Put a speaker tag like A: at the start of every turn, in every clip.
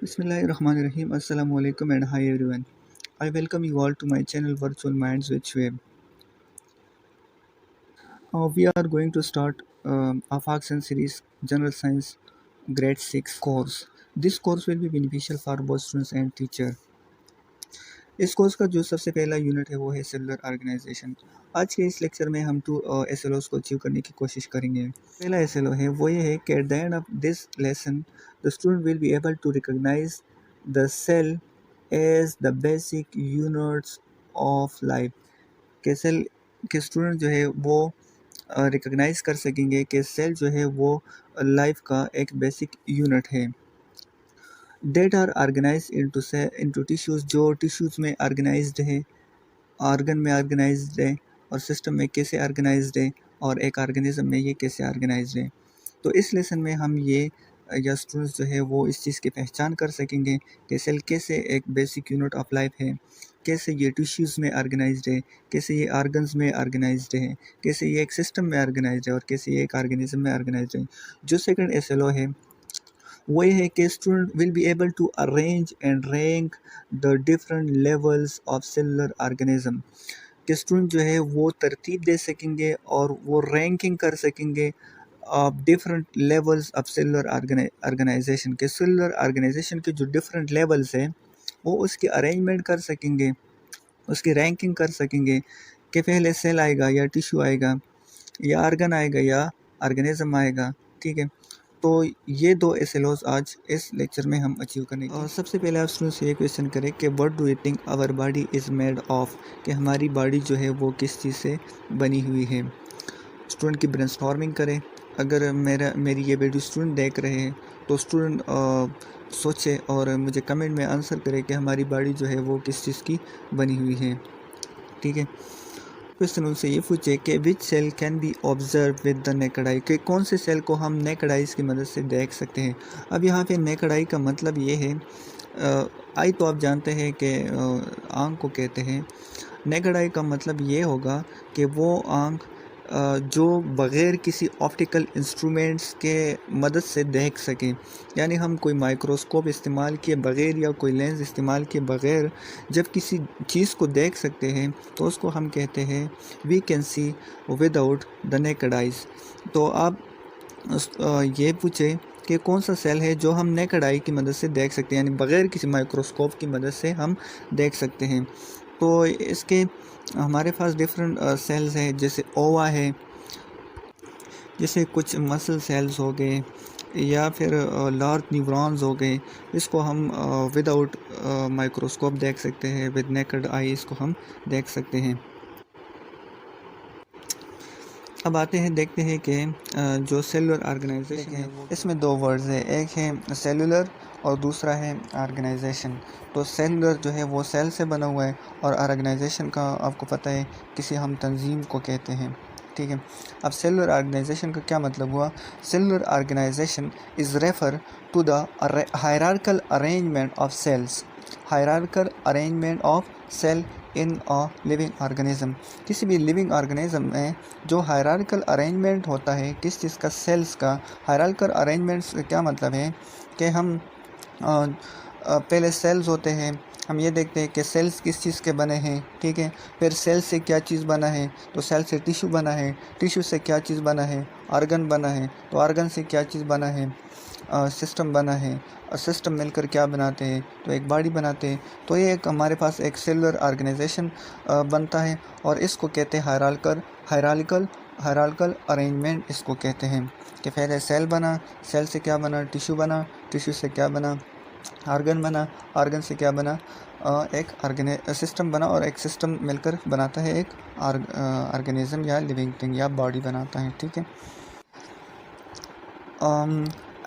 A: Bismillahirrahmanirrahim. Assalamu alaikum and hi everyone. I welcome you all to my channel Virtual Minds with Shweb. We are going to start a Faxen series General Science Grade 6 course. This course will be beneficial for both students and teacher. इस course का जो सबसे पहला unit है वो है cellular organisation. आज के इस लेक्चर में हम 2 एसएलओस को अचीव करने की कोशिश करेंगे। पहला एसएलओ है वो ये है कि at the end of this lesson the student will be able to recognise the cell as the basic units of life. के सेल के स्टूडेंट जो है वो रिकॉग्नाइज कर सकेंगे कि सेल जो है वो लाइफ का एक बेसिक यूनिट है। That are organise into tissues, जो टिश्यूज़ में ऑर्गेनाइज्ड है, ऑर्गन में ऑर्गेनाइज्ड है और सिस्टम में कैसे ऑर्गेनाइज्ड है और एक ऑर्गेनिज्म में ये कैसे ऑर्गेनाइज्ड है। तो इस लेसन में हम ये या स्टूडेंट्स जो है वो इस चीज़ की पहचान कर सकेंगे कि सेल कैसे एक बेसिक यूनिट ऑफ लाइफ है, कैसे ये टिश्यूज़ में ऑर्गेनाइज्ड है, कैसे ये ऑर्गन्स में ऑर्गेनाइज्ड है, कैसे ये एक सिस्टम में ऑर्गेनाइज्ड है और कैसे ये एक ऑर्गेनिज्म में ऑर्गेनाइज्ड है। जो सेकंड एसएलओ है वो ये है कि student will be able to arrange and rank the different levels of cellular organism. कि स्टूडेंट जो है वो तरतीब दे सकेंगे और वो रैंकिंग कर सकेंगे of different levels of cellular organisation के सेलुलर ऑर्गेनाइजेशन के जो डिफरेंट लेवल्स हैं वो उसकी अरेंजमेंट कर सकेंगे, उसकी रैंकिंग कर सकेंगे कि पहले सेल आएगा या टिश्यू आएगा या ऑर्गन आएगा या ऑर्गेनिज्म आएगा। ठीक है, तो ये 2 एसएलओस आज इस लेक्चर में हम अचीव करेंगे। और सबसे पहले आप स्टूडेंट से ये क्वेश्चन करें कि what do you think our body is made of, कि हमारी बॉडी जो है वो किस चीज़ से बनी हुई है। स्टूडेंट की ब्रेनस्टॉर्मिंग करें। अगर मेरी ये वीडियो स्टूडेंट देख रहे हैं तो स्टूडेंट सोचे और मुझे कमेंट में आंसर करे कि हमारी बॉडी जो है वो किस चीज़ की बनी हुई है। ठीक है, क्वेश्चन उनसे ये पूछे कि which cell can be observe with the naked eye, कि कौन से सेल को हम नेकेड आइज़ की मदद से देख सकते हैं। अब यहाँ पे नेकेड आई का मतलब ये है, आई तो आप जानते हैं कि आँख को कहते हैं। नेकेड आई का मतलब ये होगा कि वो आँख जो बग़ैर किसी ऑप्टिकल इंस्ट्रूमेंट्स के मदद से देख सकें, यानी हम कोई माइक्रोस्कोप इस्तेमाल किए बग़ैर या कोई लेंस इस्तेमाल किए बग़ैर जब किसी चीज़ को देख सकते हैं तो उसको हम कहते हैं we can see without the naked eyes. तो आप ये पूछे कि कौन सा सेल है जो हम नेकेड आई की मदद से देख सकते हैं, यानी बग़ैर किसी माइक्रोस्कोप की मदद से हम देख सकते हैं। तो इसके हमारे पास डिफरेंट सेल्स हैं, जैसे ओवा है, जैसे कुछ मसल सेल्स हो गए या फिर लार्ज न्यूरॉन्स हो गए। इसको हम विदाउट माइक्रोस्कोप देख सकते हैं, विद नेकेड आई इसको हम देख सकते हैं। अब आते हैं, देखते हैं कि जो सेलुलर ऑर्गेनाइजेशन है इसमें 2 वर्ड्स है, एक है सेलुलर और दूसरा है ऑर्गेनाइजेशन। तो सेलुलर जो है वो सेल से बना हुआ है और ऑर्गेनाइजेशन का आपको पता है किसी हम तंजीम को कहते हैं। ठीक है, अब सेलुलर ऑर्गेनाइजेशन का क्या मतलब हुआ। Cellular organisation is refer to the hierarchical arrangement of cells, hierarchical arrangement of cell in a living organism. किसी भी लिविंग ऑर्गेनिज्म में जो हायरार्कल अरेंजमेंट होता है किस चीज़ का, सेल्स का। हायरार्कल अरेंजमेंट से क्या मतलब है कि हम पहले सेल्स होते हैं, हम ये देखते हैं कि सेल्स किस चीज़ के बने हैं। ठीक है, फिर सेल से क्या चीज़ बना है, तो सेल से टिश्यू बना है, टिश्यू से क्या चीज़ बना है, ऑर्गन बना है, तो ऑर्गन से क्या चीज़ बना है, सिस्टम बना है, और सिस्टम मिलकर क्या बनाते हैं, तो एक बॉडी बनाते हैं। तो ये एक हमारे पास एक सेलुलर ऑर्गेनाइजेशन बनता है और इसको कहते हैं हायरार्कल अरेंजमेंट इसको कहते हैं। कि पहले सेल बना, सेल से क्या बना, टिश्यू बना, टिश्यू से क्या बना, ऑर्गन बना, ऑर्गन से क्या बना, एक सिस्टम बना, और एक सिस्टम मिलकर बनाता है एक ऑर्गेनिज्म या लिविंग थिंग या बॉडी बनाता है। ठीक है,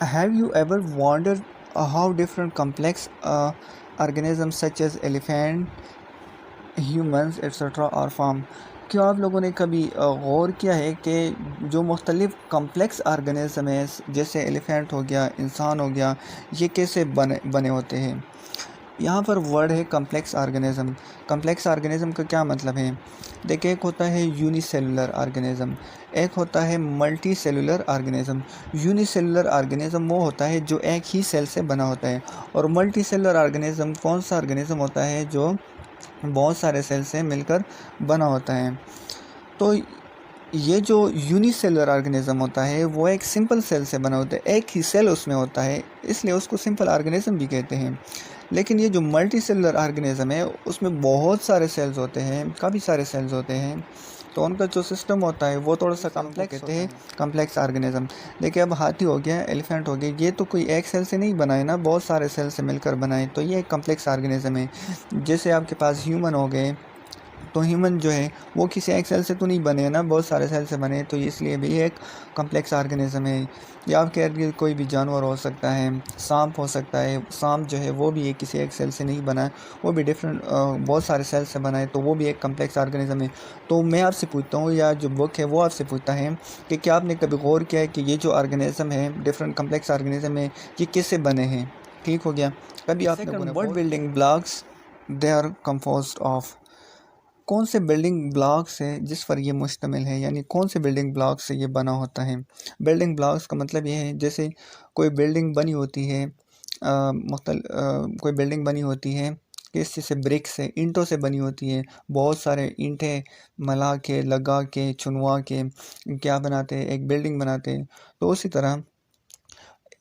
A: have you ever wondered how different complex organisms such as elephant, humans etc. are formed? क्या आप लोगों ने कभी गौर किया है कि जो मुख्तलिफ़ कम्प्लेक्स ऑर्गेनिज्म है, जैसे एलिफेंट हो गया, इंसान हो गया, ये कैसे बने होते हैं। यहाँ पर वर्ड है कम्प्लेक्स ऑर्गेनिज्म। कम्प्लेक्स ऑर्गेनिज्म का क्या मतलब है? देखिए, एक होता है यूनिसेलुलर ऑर्गेनिज्म, एक होता है multi cellular organism. Unicellular organism वो होता है जो एक ही सेल से बना होता है, और मल्टी सेलुलर ऑर्गेनिज्म कौन सा ऑर्गेनिज्म होता है जो बहुत सारे सेल से मिलकर बना होता है। तो ये जो यूनिसेलुलर ऑर्गेनिज्म होता है वो एक सिंपल सेल से बना होता है, एक ही सेल उसमें होता है, इसलिए उसको सिंपल ऑर्गेनिज्म भी कहते हैं। लेकिन ये जो मल्टी सेलुलर ऑर्गेनिज्म है उसमें बहुत सारे सेल्स होते हैं, काफ़ी सारे सेल्स होते हैं, तो उनका जो सिस्टम होता है वो थोड़ा सा कम्प्लेक्स कहते हैं, कम्प्लेक्स ऑर्गेनिज्म। देखिए, अब हाथी हो गया, एलिफेंट हो गया, ये तो कोई एक सेल से नहीं बनाए ना, बहुत सारे सेल से मिलकर बनाए, तो ये एक कम्प्लेक्स ऑर्गेनिज्म है। जैसे आपके पास ह्यूमन हो गए, तो ह्यूमन जो है वो किसी एक सेल से तो नहीं बने ना, बहुत सारे सेल से बने, तो इसलिए भी एक कम्प्लेक्स ऑर्गेनिज्म है। या आप कह रहे कोई भी जानवर हो सकता है, सांप हो सकता है, सांप जो है वो भी एक किसी एक सेल से नहीं बना है, वो भी डिफरेंट बहुत सारे सेल से बना है, तो वो भी एक कम्प्लेक्स ऑर्गेनिज्म है। तो मैं आपसे पूछता हूँ, या जो बुक है वो आपसे पूछता है कि क्या आपने कभी गौर किया है कि ये जो ऑर्गेनिज्म है, डिफरेंट कम्प्लेक्स ऑर्गेनिज्म है, ये किससे बने हैं? ठीक हो गया। कभी आपने word building blocks they are composed of, कौन से बिल्डिंग ब्लॉक्स है जिस पर ये मुश्तमिल है, यानी कौन से बिल्डिंग ब्लॉक से ये बना होता है। बिल्डिंग ब्लॉक्स का मतलब ये है, जैसे कोई बिल्डिंग बनी होती है, कोई बिल्डिंग बनी होती है किस चीज़ से, ब्रिक से, ईंटों से बनी होती है, बहुत सारे ईंटें मिला के, लगा के, चुनवा के क्या बनाते हैं, एक बिल्डिंग बनाते हैं। तो उसी तरह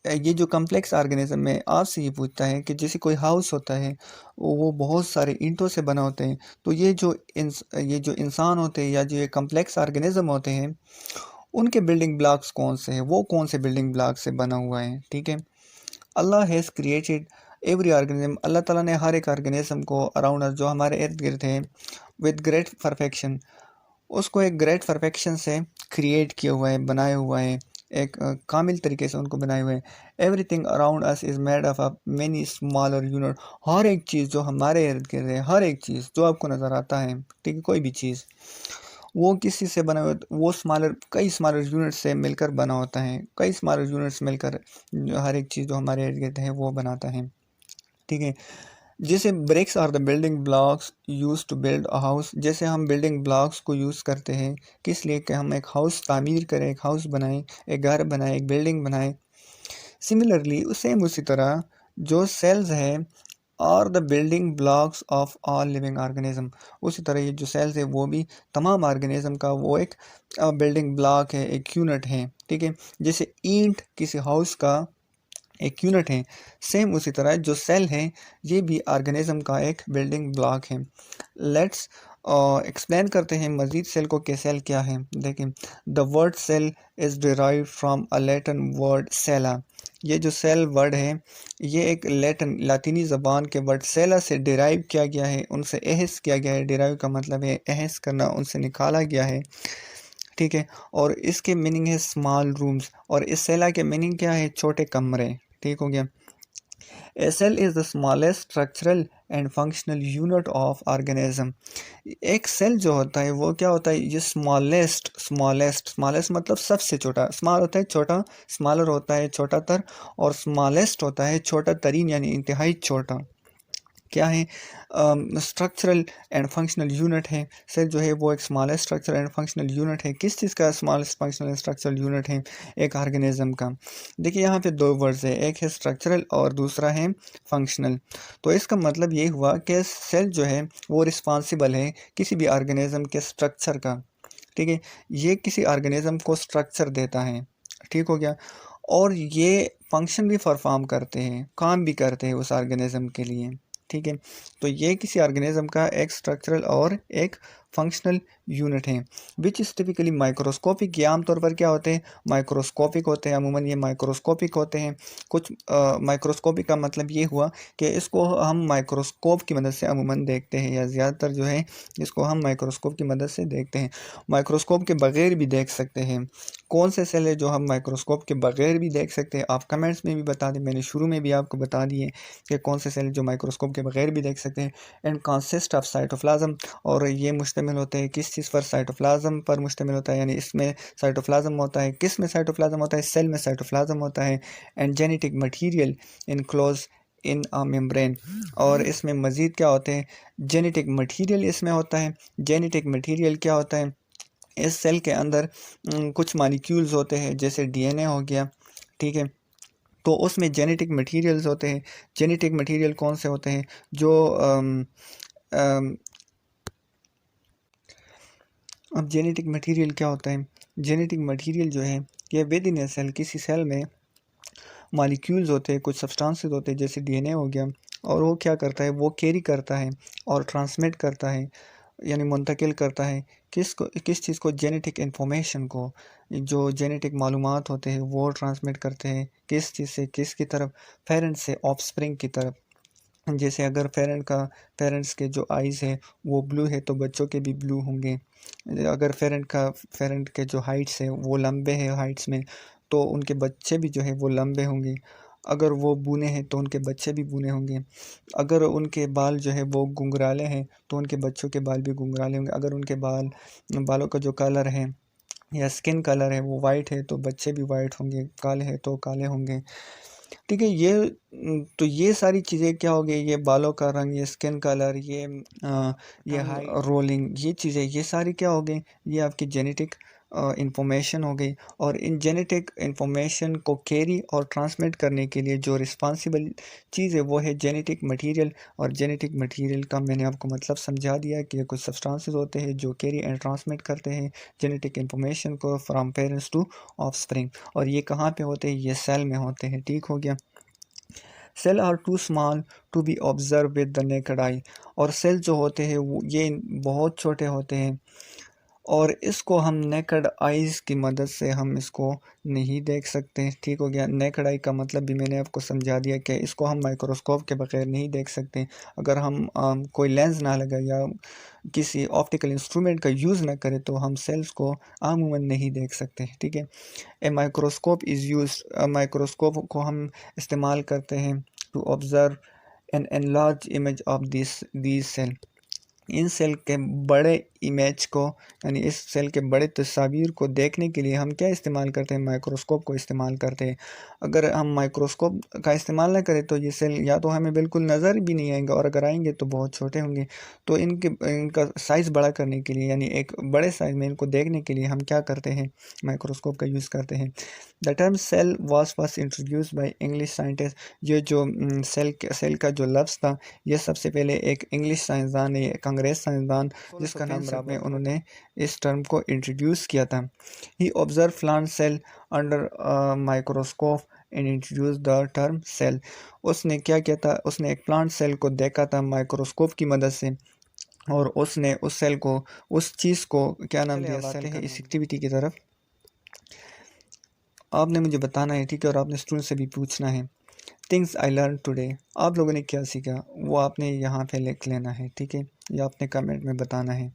A: ये जो कम्प्लेक्स ऑर्गेनिज्म में आपसे ये पूछता है कि जैसे कोई हाउस होता है वो बहुत सारे ईंटों से बना होते हैं, तो ये जो इंसान होते हैं या जो ये कम्प्लेक्स ऑर्गेनिज्म होते हैं, उनके बिल्डिंग ब्लॉक्स कौन से हैं, वो कौन से बिल्डिंग ब्लॉक से बना हुआ है। ठीक है। अल्लाह हैज़ क्रिएटेड एवरी ऑर्गेनिज्म, अल्लाह ताला ने हर एक ऑर्गेनिज्म को अराउंड अस, जो हमारे इर्द गिर्द है, विद ग्रेट परफेक्शन, उसको एक ग्रेट परफेक्शन से क्रिएट किया हुआ है, बनाया हुआ है, एक कामिल तरीके से उनको बनाए हुए हैं। Everything around us is made of a many smaller unit, हर एक चीज़ जो हमारे इर्द गिर्द है, हर एक चीज़ जो आपको नज़र आता है, ठीक है, कोई भी चीज़ वो किसी से बना हुआ, वो कई स्मॉलर यूनिट से मिलकर बना होता है, कई स्मॉलर यूनिट्स मिलकर हर एक चीज़ जो हमारे इर्द गिर्द है वो बनाता है। ठीक है। जैसे bricks are the building blocks use to build a house, जैसे हम बिल्डिंग ब्लॉक्स को यूज़ करते हैं किस लिए, कि हम एक हाउस तामीर करें, एक हाउस बनाएं, एक घर बनाएं, एक बिल्डिंग बनाएं। सिमिलरली सेम उसी तरह जो सेल्स है और the building blocks of all living organism, उसी तरह ये जो सेल्स है वो भी तमाम ऑर्गेनिज्म का वो एक बिल्डिंग ब्लॉक है, एक यूनिट है। ठीक है। जैसे ईंट किसी हाउस का एक यूनिट है, सेम उसी तरह जो सेल है ये भी ऑर्गेनिज्म का एक बिल्डिंग ब्लॉक है। लेट्स एक्सप्लेन करते हैं मज़ीद सेल को कि सेल क्या है। देखें, the word cell is derived from a Latin word cella, ये जो सेल वर्ड है ये एक लातीनी ज़बान के वर्ड सेला से डिराइव किया गया है, उनसे एहस किया गया है। डिराइव का मतलब है एहस करना, उनसे निकाला गया है। ठीक है। और इसके मीनिंग है स्मॉल रूम्स, और इस सेला के मीनिंग क्या है, छोटे कमरे। ठीक हो गया। A cell is the smallest structural and functional unit of organism। एक सेल जो होता है वो क्या होता है, ये स्मॉलेस्ट मतलब सबसे छोटा, स्मॉल होता है छोटा, स्मॉलर होता है छोटा तर, और स्मॉलेस्ट होता है छोटा तरीन, यानी इंतहाई छोटा। क्या है, स्ट्रक्चरल एंड फंक्शनल यूनिट है। सेल जो है वो एक smallest structural and functional unit है। किस चीज़ का smallest functional and structural unit है, एक ऑर्गेनिज्म का। देखिए यहाँ पे दो वर्ड्स है, एक है स्ट्रक्चरल और दूसरा है फंक्शनल। तो इसका मतलब ये हुआ कि सेल जो है वो रिस्पॉन्सिबल है किसी भी ऑर्गेनिज्म के स्ट्रक्चर का। ठीक है। ये किसी ऑर्गेनिज्म को स्ट्रक्चर देता है। ठीक हो गया। और ये फंक्शन भी परफॉर्म करते हैं, काम भी करते हैं उस ऑर्गेनिज्म के लिए। ठीक है। तो ये किसी ऑर्गेनिज्म का एक स्ट्रक्चरल और एक फंक्शनल यूनिट है, विच इज़ टिपिकली माइक्रोस्कोपिक। ये आमतौर पर क्या होते हैं, माइक्रोस्कोपिक होते हैं, अमूमन ये माइक्रोस्कोपिक होते हैं। कुछ माइक्रोस्कोपिक का मतलब ये हुआ कि इसको हम माइक्रोस्कोप की मदद से अमूमन देखते हैं, या ज़्यादातर जो है इसको हम माइक्रोस्कोप की मदद से देखते हैं। माइक्रोस्कोप के बगैर भी देख सकते हैं। कौन से सेल है जो हम माइक्रोस्कोप के बगैर भी देख सकते हैं, आप कमेंट्स में भी बता दें, मैंने शुरू में भी आपको बता दिए कि कौन से सेल जो माइक्रोस्कोप के बगैर भी देख सकते हैं। एंड कंसिस्ट ऑफ साइटोप्लाज्म, और ये मुश्तमिल होते हैं किस चीज़ पर, साइटोप्लाज्म पर मुश्तमिल होता है, यानी इसमें साइटोप्लाज्म होता है। किस में साइटोप्लाज्म होता है, सेल में साइटोप्लाज्म होता है। And genetic material enclose in a membrane. और इसमें मज़ीद क्या होते हैं, जेनेटिक मटीरियल इसमें होता है। जेनेटिक मटीरियल क्या होता है, इस सेल के अंदर कुछ मॉलिक्यूल्स होते हैं, जैसे डीएनए हो गया, ठीक है। तो उसमें जेनेटिक मटेरियल्स होते हैं। जेनेटिक मटेरियल कौन से होते हैं, जो अब जेनेटिक मटेरियल क्या होता है, जेनेटिक मटेरियल जो है ये विद इन ए सेल, किसी सेल में मॉलिक्यूल्स होते हैं, कुछ सब्सटेंसेस होते हैं, जैसे डीएनए हो गया, और वो क्या करता है, वो कैरी करता है और ट्रांसमिट करता है, यानी मुंतकिल करता है किस चीज़ को, जेनेटिक इन्फॉर्मेशन को। जो जेनेटिक मालूमात होते हैं वो ट्रांसमिट करते हैं किस चीज़ से किस की तरफ, पेरेंट्स से ऑफस्प्रिंग की तरफ। जैसे अगर पेरेंट्स के जो आइज़ है वो ब्लू है तो बच्चों के भी ब्लू होंगे। अगर पेरेंट के जो हाइट्स है वो लंबे हैं हाइट्स में, तो उनके बच्चे भी जो है वो लंबे होंगे। अगर वो बूने हैं तो उनके बच्चे भी बूने होंगे। अगर उनके बाल जो है वो घुंघराले हैं तो उनके बच्चों के बाल भी घुंघराले होंगे। अगर उनके बालों का जो कलर है या स्किन कलर है वो वाइट है तो बच्चे भी वाइट होंगे, काले हैं तो काले होंगे, ठीक है। तो ये सारी चीज़ें क्या हो गई, ये बालों का रंग, ये स्किन कलर, ये हाइट, रोलिंग, ये चीज़ें, ये सारी क्या हो गई, ये आपकी जेनेटिक इंफॉर्मेशन हो गई। और इन जेनेटिक इंफॉर्मेशन को कैरी और ट्रांसमिट करने के लिए जो रिस्पॉन्सिबल चीज़ है वो है जेनेटिक मटेरियल। और जेनेटिक मटेरियल का मैंने आपको मतलब समझा दिया कि ये कुछ सब्सटेंसेस होते हैं जो कैरी एंड ट्रांसमिट करते हैं जेनेटिक इंफॉर्मेशन को फ्रॉम पेरेंट्स टू ऑफस्प्रिंग। और ये कहाँ पे होते हैं, ये सेल में होते हैं, ठीक हो गया। Cell are too small to be observe with the naked eye. और सेल जो होते हैं वो ये बहुत छोटे होते हैं और इसको हम नेकेड आइज़ की मदद से हम इसको नहीं देख सकते, ठीक हो गया। नेकेड आई का मतलब भी मैंने आपको समझा दिया कि इसको हम माइक्रोस्कोप के बगैर नहीं देख सकते। अगर हम कोई लेंस ना लगाए या किसी ऑप्टिकल इंस्ट्रूमेंट का यूज़ ना करें तो हम सेल्स को आमूमन नहीं देख सकते, ठीक है। A microscope is use, microscope को हम इस्तेमाल करते हैं to observe an enlarge image of this cell. इन सेल के बड़े इमेज को, यानी इस सेल के बड़े तस्वीर को देखने के लिए हम क्या इस्तेमाल करते हैं, माइक्रोस्कोप को इस्तेमाल करते हैं। अगर हम माइक्रोस्कोप का इस्तेमाल ना करें तो ये सेल या तो हमें बिल्कुल नज़र भी नहीं आएंगे, और अगर आएंगे तो बहुत छोटे होंगे। तो इनका साइज़ बड़ा करने के लिए, यानी एक बड़े साइज़ में इनको देखने के लिए हम क्या करते हैं, माइक्रोस्कोप का यूज़ करते हैं। The term cell was first introduce by English scientist. ये जो सेल का जो लफ्ज़ था ये सबसे पहले एक इंग्लिश साइंसदान ने, एक अंग्रेज साइंसदान जिसका नाम राबे, उन्होंने इस टर्म को इंट्रोड्यूस किया था। He observe plant cell under microscope and introduce the term cell. उसने क्या किया था, उसने एक प्लांट सेल को देखा था माइक्रोस्कोप की मदद से, और उसने उस सेल को, उस चीज़ को क्या नाम दिया, सेल है। इस एक्टिविटी की तरफ आपने मुझे बताना है, ठीक है, और आपने स्टूडेंट से भी पूछना है। थिंग्स आई लर्न टुडे, आप लोगों ने क्या सीखा वो आपने यहाँ पे लिख लेना है, ठीक है, या आपने कमेंट में बताना है।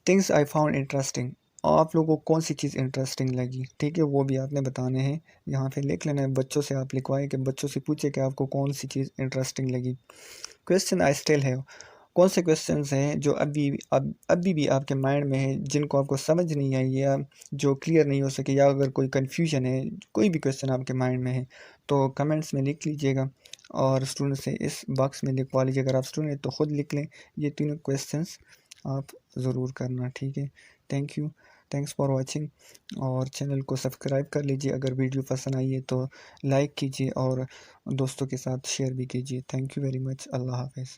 A: थिंग्स आई फाउंड इंटरेस्टिंग, आप लोगों को कौन सी चीज़ इंटरेस्टिंग लगी, ठीक है, वो भी आपने बताने हैं, यहाँ पे लिख लेना है। बच्चों से आप लिखवाएं कि बच्चों से पूछे कि आपको कौन सी चीज़ इंटरेस्टिंग लगी। क्वेश्चन आई स्टिल हैव, कौन से क्वेश्चंस हैं जो अभी भी आपके माइंड में है, जिनको आपको समझ नहीं आई या जो क्लियर नहीं हो सके, या अगर कोई कन्फ्यूजन है, कोई भी क्वेश्चन आपके माइंड में है तो कमेंट्स में लिख लीजिएगा, और स्टूडेंट से इस बॉक्स में लिखवा लीजिए। अगर आप स्टूडेंट हैं तो ख़ुद लिख लें, ये तीनों क्वेश्चंस आप ज़रूर करना, ठीक है। Thank you, thanks for watching, और चैनल को सब्सक्राइब कर लीजिए। अगर वीडियो पसंद आई है तो लाइक कीजिए और दोस्तों के साथ शेयर भी कीजिए। थैंक यू वेरी मच, अल्लाह हाफ़िज़।